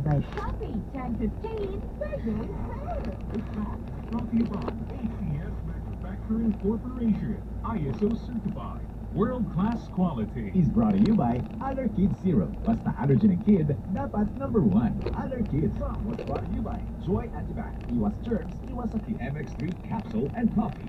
By Shopee, time to change burgers. Brought to you by ACS Manufacturing Corporation, ISO certified, world-class quality. Is brought to you by Other Kids Zero. Basta allergen ng kid, dapat number one. Other Kids. Was brought to you by Joy Antibac. Iwas germs, iwas sakit. MX3 Capsule and Coffee.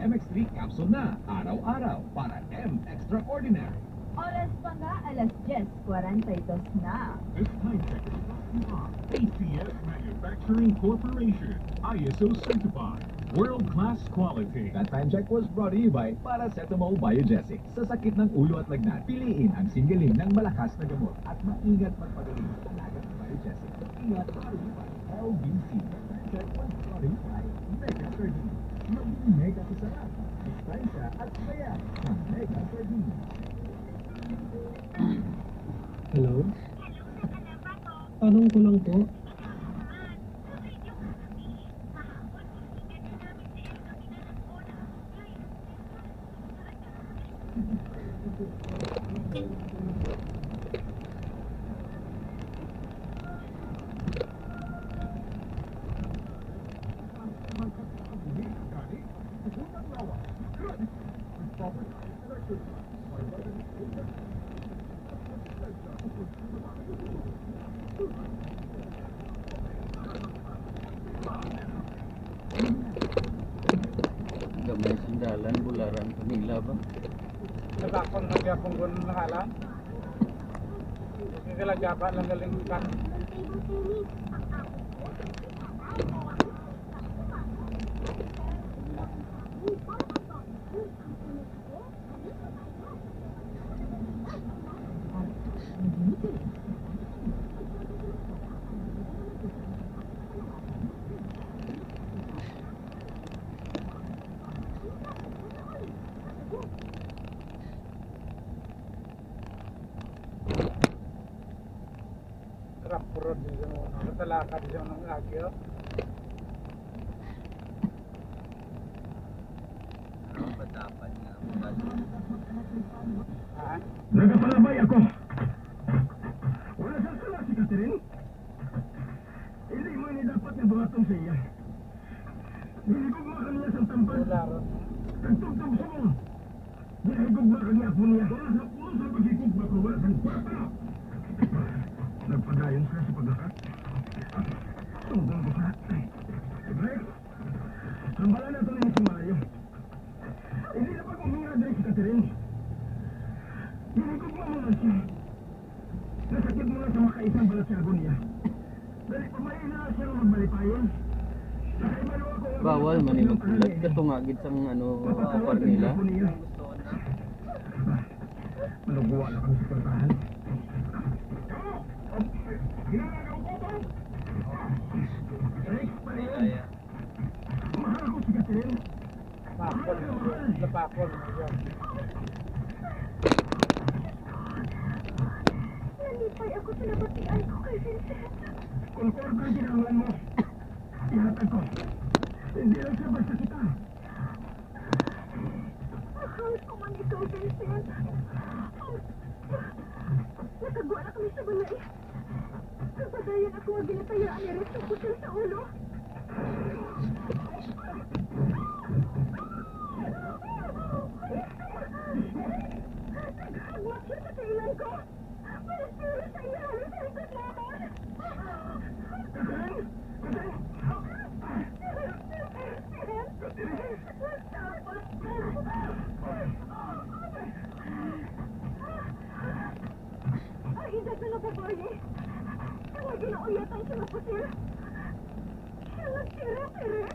MX3 Capsule na. Araw-araw para M Extraordinary. Oras pa nga, alas 10:42 na. This time check is brought to you by ACS Manufacturing Corporation, ISO certified, world-class quality. That time check was brought to you by Paracetamol Biogesic. Sa sakit ng ulo at lagnat, piliin ang singgaling ng malakas na gamot at maingat magpagaling. Alagat ng Biogesic. Ingat brought to you by LBC. That time check was brought to you by Mega Sardines. Maging mega sa sarap. Distansya at saya ng Mega Sardines. Hello? Tanong ko lang po. Gamay sandalan, bularan, Manila ba? Nagakon na kaya kung gano'n nakalan. Hindi lang jabat lang galing kan. Rapurod din sa mga natalakad din sa mga agyo. Ano ba dapat nga? Nagapalabay ako. Wala siyang sala si Catherine. Hindi mo ini dapat na buhatong sa iya. Nilibog mo kaniya sa tampal. Laro. Nagtugtog sa mo. Nilibog mo kaniya po niya. Wala sa puno sa pagkikog ba ko wala siyang kwarta. Nagpadayon siya sa paglakat. Tunggang ko sa break. Sambalan na ito na yung sumayo. Hindi na pag uminga din si Catherine. Nilibog mo muna siya. Nasakit mo na sa makaisang balat sa agonia. Dali pamayin na siya ng magbalipayon. Bawal man yung magkulat. Katungagid sang apar nila. Maluguwa na kami sa pagtahan. Mahal ko si Catherine. Pakol. Napakol. Nalipay ako sa nabatian ko kay Vincent. Kung order ginangan mo, ihatag ko. Hindi lang siya basta kita. Mahal ko man ikaw, Vincent. Nakagawa na kami sa balay. Kapadayan ako ang ginatayaan ni Rex ang pusil sa ulo. Nagkakagmak siya sa kailan ko. Malapiro sa inahalo sa likod naman. Ay, idag na nababaye. Ang ginauyatan siya na pusil. Siya nagtira-tira.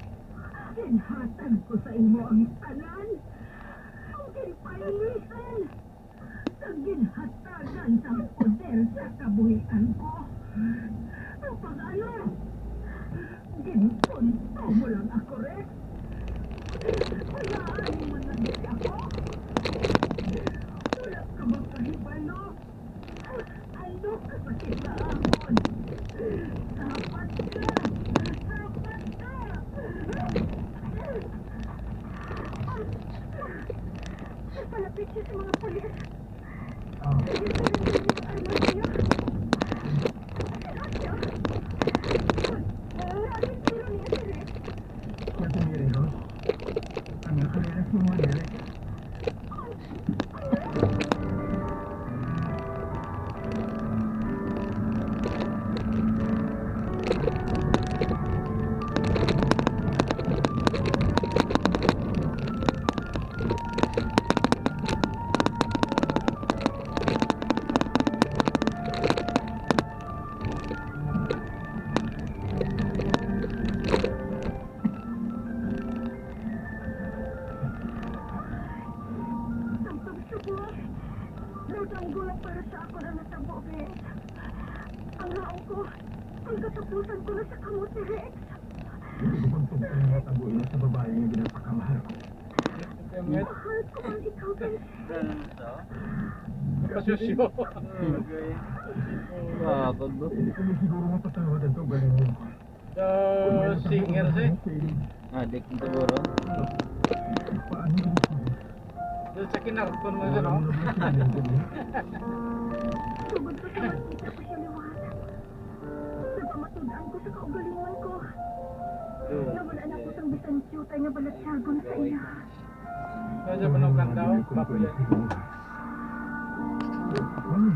Kinhatan ko sa imo ang tanan. Ang kinpainisan. Sa ginhatagan sa poder sa kabuhian ko. Ang pag-ano. Ginpunto mo lang ako, Rex. Hayaan mo na din ako. Wala ka bang kahibalo? Ano ka sa kinaamon? Sapat ka! Sapat ka! Palapit siya sa mga pulis. Oh. Sige, sarili yung armas niya. Siya. Maraming tiro niya si Rex. Kwento ni Rex. Ang nakalilas mo mo, Rex. Tagtag sa buhay. Lutang gulang para sa ako na natabo, Rex. Ang haong ko, ang katapusan ko na sa kamot ni Rex. Hindi ko bang tungkol na tabuin sa babae yung ginapakamahal ko. Met, Mahal ko ang ikaw, Rex. pasosyo. Okay. Bakit ba? Hindi ko siguro mapatawadan to galing mo. So, singer siya. Adik na siguro. Paano ko gusto mo? Doon sa kinarton mo Wala yun, no? mo na ba siya ng galing? Sugod ko sa makita ko siya liwanag. Napamatudaan ko sa kaugalingan ko. Nawala na ko sa bisan siyutay nga balatsagon sa iya. Kaya siya pa nung kanta, bago yan. Ano?